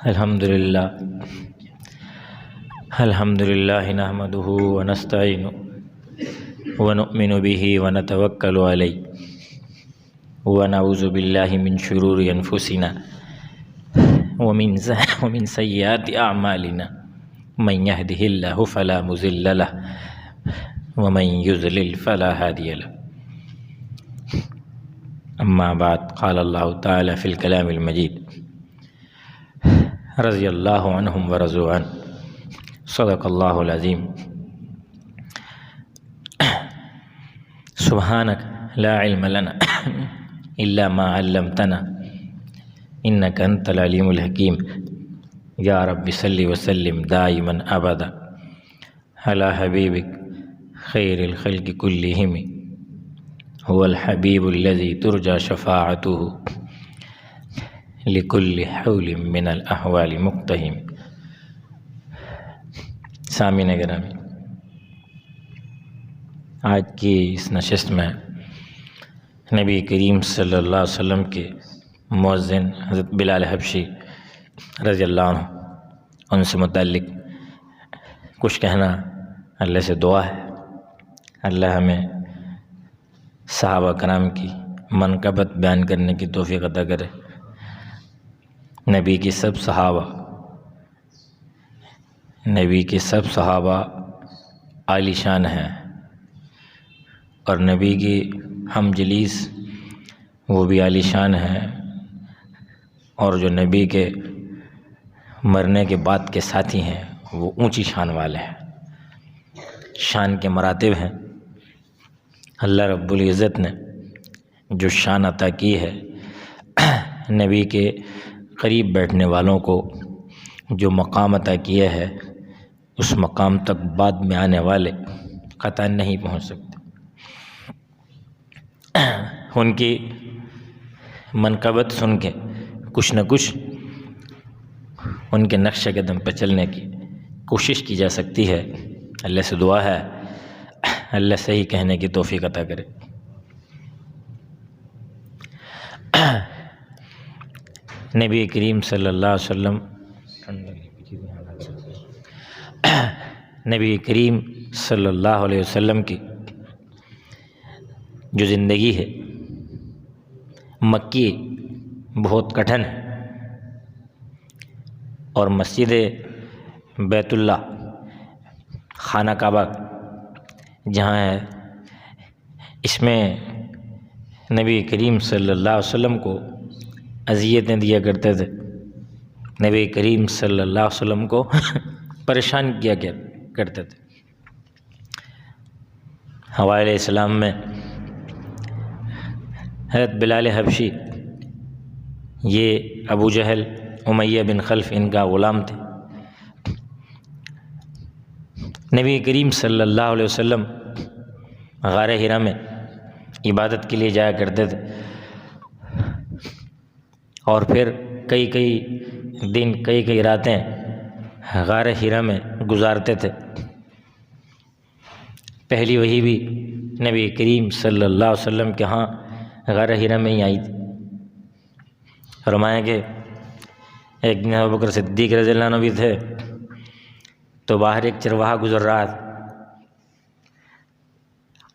الحمد لله نحمده ونستعينه ونؤمن به ونتوكل عليه ونعوذ بالله من شرور أنفسنا ومن سيئات أعمالنا من يهده الله فلا مضل له ومن يضلل فلا هادي له. أما بعد، قال الله تعالى في الكلام المجيد: رضی اللہ عنہم ورضوا عنہ، صدق اللہ العظیم. سبحانک لا علم لنا الا ما علمتنا انک انت العلیم الحکیم. یا رب صلی وسلم دائما ابدا علی حبیبک خیر الخلق کلہم هو الحبیب الذی ترجى شفاعته لکل حول من الاحوال مقتحم. سامعین گرامی، آج کی اس نشست میں نبی کریم صلی اللہ علیہ وسلم کے مؤذن حضرت بلال حبشی رضی اللہ عنہ، ان سے متعلق کچھ کہنا اللہ سے دعا ہے. اللہ ہمیں صحابہ کرام کی منقبت بیان کرنے کی توفیق عطا کرے. نبی کے سب صحابہ عالی شان ہیں، اور نبی کی ہم جلیس وہ بھی عالی شان ہیں، اور جو نبی کے مرنے کے بعد کے ساتھی ہیں وہ اونچی شان والے ہیں. شان کے مراتب ہیں. اللہ رب العزت نے جو شان عطا کی ہے، نبی کے قریب بیٹھنے والوں کو جو مقام عطا کیا ہے، اس مقام تک بعد میں آنے والے قطعا نہیں پہنچ سکتے. ان کی منقبت سن کے کچھ نہ کچھ ان کے نقش قدم پہ چلنے کی کوشش کی جا سکتی ہے. اللہ سے دعا ہے اللہ صحیح کہنے کی توفیق عطا کرے. نبی کریم صلی اللہ علیہ وسلم کی جو زندگی ہے مکی بہت کٹھن ہے، اور مسجد بیت اللہ خانہ کعبہ جہاں ہے، اس میں نبی کریم صلی اللہ علیہ وسلم کو اذیتیں دیا کرتے تھے. نبی کریم صلی اللہ علیہ وسلم کو پریشان کیا کرتے تھے. حوا علیہ السلام میں حضرت بلال حبشی، یہ ابو جہل امیہ بن خلف ان کا غلام تھے. نبی کریم صلی اللہ علیہ وسلم غار حرا میں عبادت کے لیے جایا کرتے تھے، اور پھر کئی دن کئی راتیں غار حرا میں گزارتے تھے. پہلی وحی بھی نبی کریم صلی اللہ علیہ وسلم کے ہاں غار حرا میں ہی آئی تھی. فرمایا کہ ایک دن ابوبکر صدیق رضی اللہ عنہ بھی تھے، تو باہر ایک چرواہا گزر رہا تھا.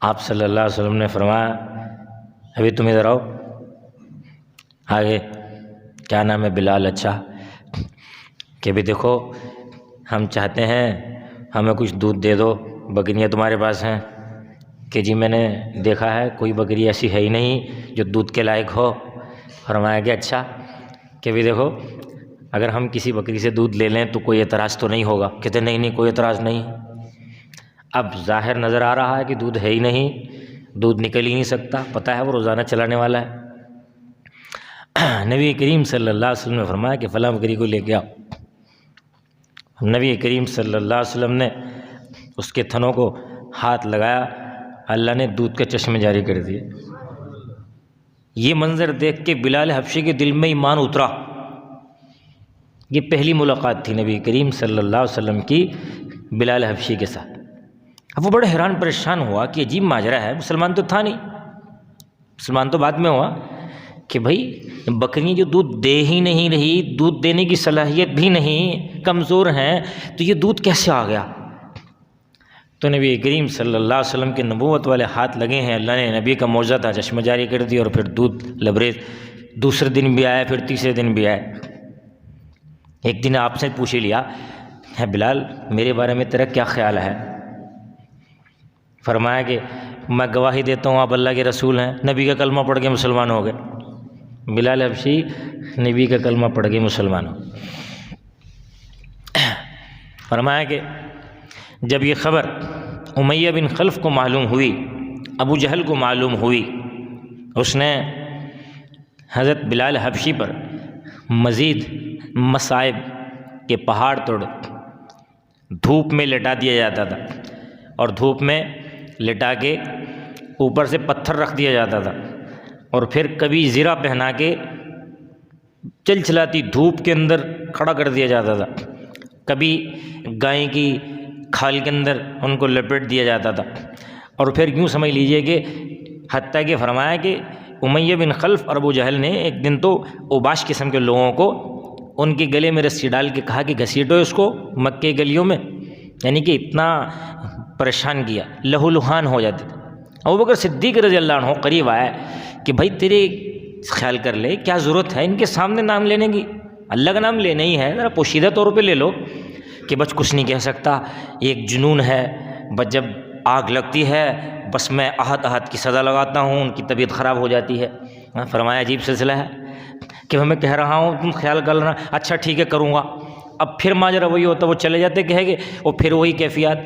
آپ صلی اللہ علیہ وسلم نے فرمایا ابھی تم ادھر آؤ. آگے کیا نام ہے؟ بلال. اچھا، کہ بھی دیکھو ہم چاہتے ہیں ہمیں کچھ دودھ دے دو، بکریاں تمہارے پاس ہیں؟ کہ جی میں نے دیکھا ہے کوئی بکری ایسی ہے ہی نہیں جو دودھ کے لائق ہو. فرمایا کہ اچھا، کہ بھی دیکھو اگر ہم کسی بکری سے دودھ لے لیں تو کوئی اعتراض تو نہیں ہوگا؟ کہتے نہیں کوئی اعتراض نہیں. اب ظاہر نظر آ رہا ہے کہ دودھ ہے ہی نہیں، دودھ نکل ہی نہیں سکتا، پتہ ہے وہ روزانہ چلانے والا ہے. نبی کریم صلی اللہ علیہ وسلم نے فرمایا کہ فلاں بکری کو لے کے آؤ. نبی کریم صلی اللہ علیہ وسلم نے اس کے تھنوں کو ہاتھ لگایا، اللہ نے دودھ کے چشمے جاری کر دیے. یہ منظر دیکھ کے بلال حبشی کے دل میں ایمان اترا. یہ پہلی ملاقات تھی نبی کریم صلی اللہ علیہ وسلم کی بلال حبشی کے ساتھ. اب وہ بڑے حیران پریشان ہوا کہ عجیب ماجرا ہے، مسلمان تو تھا نہیں، مسلمان تو بعد میں ہوا، کہ بھائی بکریاں جو دودھ دے ہی نہیں رہی، دودھ دینے کی صلاحیت بھی نہیں، کمزور ہیں، تو یہ دودھ کیسے آ گیا؟ تو نبی کریم صلی اللہ علیہ وسلم کے نبوت والے ہاتھ لگے ہیں، اللہ نے نبی کا معجزہ تھا، چشمہ جاری کر دی اور پھر دودھ لبریز دوسرے دن بھی آیا، پھر تیسرے دن بھی آیا۔ ایک دن آپ سے پوچھ لیا، ہے بلال میرے بارے میں تیرا کیا خیال ہے؟ فرمایا کہ میں گواہی دیتا ہوں آپ اللہ کے رسول ہیں، نبی کا کلمہ پڑھ کے مسلمان ہو گئے۔ بلال حبشی نبی کا کلمہ پڑھ کے مسلمان ہو۔ فرمایا کہ جب یہ خبر امیہ بن خلف کو معلوم ہوئی، ابو جہل کو معلوم ہوئی، اس نے حضرت بلال حبشی پر مزید مصائب کے پہاڑ توڑ دھوپ میں لٹا دیا جاتا تھا، اور دھوپ میں لٹا کے اوپر سے پتھر رکھ دیا جاتا تھا، اور پھر کبھی زرہ پہنا کے چلچلاتی دھوپ کے اندر کھڑا کر دیا جاتا تھا، کبھی گائے کی کھال کے اندر ان کو لپیٹ دیا جاتا تھا، اور پھر یوں سمجھ لیجئے کہ حتیٰ کہ فرمایا کہ امیہ بن خلف اور ابو جہل نے ایک دن تو اوباش قسم کے لوگوں کو ان کے گلے میں رسی ڈال کے کہا کہ گھسیٹو اس کو مکے گلیوں میں، یعنی کہ اتنا پریشان کیا، لہو لہان ہو جاتے تھے۔ ابوبکر صدیق رضی اللہ عنہ قریب آیا کہ بھائی تیرے خیال کر لے، کیا ضرورت ہے ان کے سامنے نام لینے کی؟ اللہ کا نام لینا ہی ہے، ذرا پوشیدہ طور پہ لے لو۔ کہ بس کچھ نہیں کہہ سکتا، ایک جنون ہے، بس جب آگ لگتی ہے بس میں احد احد کی صدا لگاتا ہوں، ان کی طبیعت خراب ہو جاتی ہے۔ فرمایا عجیب سلسلہ ہے کہ میں کہہ رہا ہوں تم خیال کر لینا، اچھا ٹھیک ہے کروں گا، اب پھر ماجرا وہی ہوتا، وہ چلے جاتے کہے گے، اور پھر وہی کیفیات۔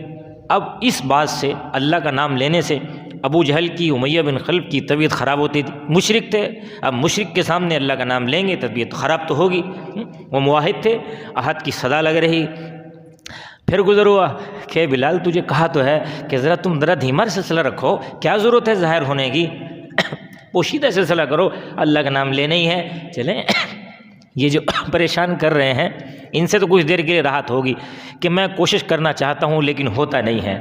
اب اس بات سے، اللہ کا نام لینے سے ابو جہل کی، امیہ بن خلف کی طبیعت خراب ہوتی تھی، مشرک تھے، اب مشرک کے سامنے اللہ کا نام لیں گے طبیعت خراب تو ہوگی، وہ موحد تھے، احد کی صدا لگ رہی۔ پھر گزر ہوا کہ بلال تجھے کہا تو ہے کہ ذرا تم ذرا دھیما سلسلہ رکھو، کیا ضرورت ہے ظاہر ہونے کی، پوشیدہ سلسلہ کرو، اللہ کا نام لینا ہی ہے۔ چلیں یہ جو پریشان کر رہے ہیں ان سے تو کچھ دیر کے لیے راحت ہوگی، کہ میں کوشش کرنا چاہتا ہوں لیکن ہوتا نہیں ہے۔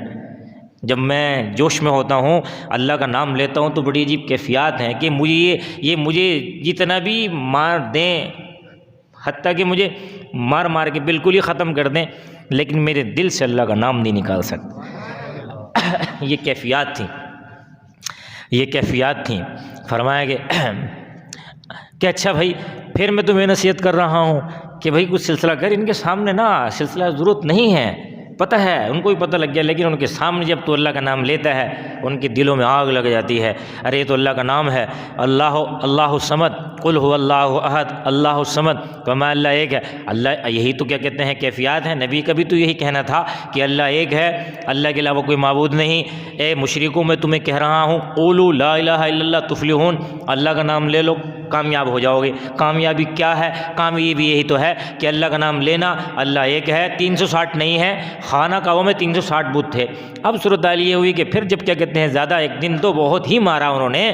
جب میں جوش میں ہوتا ہوں، اللہ کا نام لیتا ہوں تو بڑی عجیب کیفیات ہیں کہ مجھے یہ مجھے جتنا بھی مار دیں، حتیٰ کہ مجھے مار مار کے بالکل ہی ختم کر دیں، لیکن میرے دل سے اللہ کا نام نہیں نکال سکتا۔ یہ کیفیات تھیں، یہ کیفیات تھیں۔ فرمایا کہ اچھا بھائی پھر میں تمہیں نصیحت کر رہا ہوں کہ بھائی کچھ سلسلہ کر، ان کے سامنے نہ سلسلہ ضرورت نہیں ہے، پتہ ہے ان کو بھی پتہ لگ گیا، لیکن ان کے سامنے جب تو اللہ کا نام لیتا ہے ان کے دلوں میں آگ لگ جاتی ہے۔ ارے تو اللہ کا نام ہے، اللہ الصمد، قل هو اللہ احد، اللہ الصمد، فرمایا اللہ ایک ہے۔ اللہ یہی تو کیا کہتے ہیں کیفیات ہیں، نبی کا بھی تو یہی کہنا تھا کہ اللہ ایک ہے، اللہ کے علاوہ کوئی معبود نہیں۔ اے مشرکوں میں تمہیں کہہ رہا ہوں، قولوا لا الہ الا اللہ تفلحون، اللہ کا نام لے لو کامیاب ہو جاؤ گے۔ کامیابی کیا ہے؟ کامیابی یہی تو ہے کہ اللہ کا نام لینا، اللہ ایک ہے، 360 نہیں ہے۔ خانہ کعبہ میں 360 بت تھے۔ اب صورتحال یہ ہوئی کہ پھر جب کیا کہتے ہیں زیادہ ایک دن تو بہت ہی مارا انہوں نے،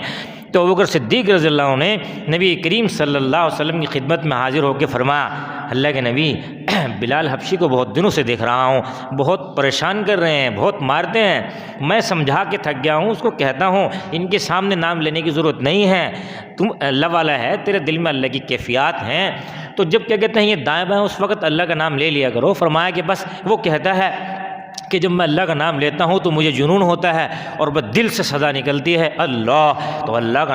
تو ابوبکر صدیق رضی اللہ عنہ نے نبی کریم صلی اللہ علیہ وسلم کی خدمت میں حاضر ہو کے فرمایا، اللہ کے نبی بلال حبشی کو بہت دنوں سے دیکھ رہا ہوں، بہت پریشان کر رہے ہیں، بہت مارتے ہیں، میں سمجھا کے تھک گیا ہوں، اس کو کہتا ہوں ان کے سامنے نام لینے کی ضرورت نہیں ہے، تم اللہ والا ہے، تیرے دل میں اللہ کی کیفیات ہیں، تو جب کیا کہتے ہیں یہ دائیں بائیں اس وقت اللہ کا نام لے لیا کرو۔ فرمایا کہ بس وہ کہتا ہے کہ جب میں اللہ کا نام لیتا ہوں تو مجھے جنون ہوتا ہے اور بس دل سے صدا نکلتی ہے اللہ، تو اللہ کا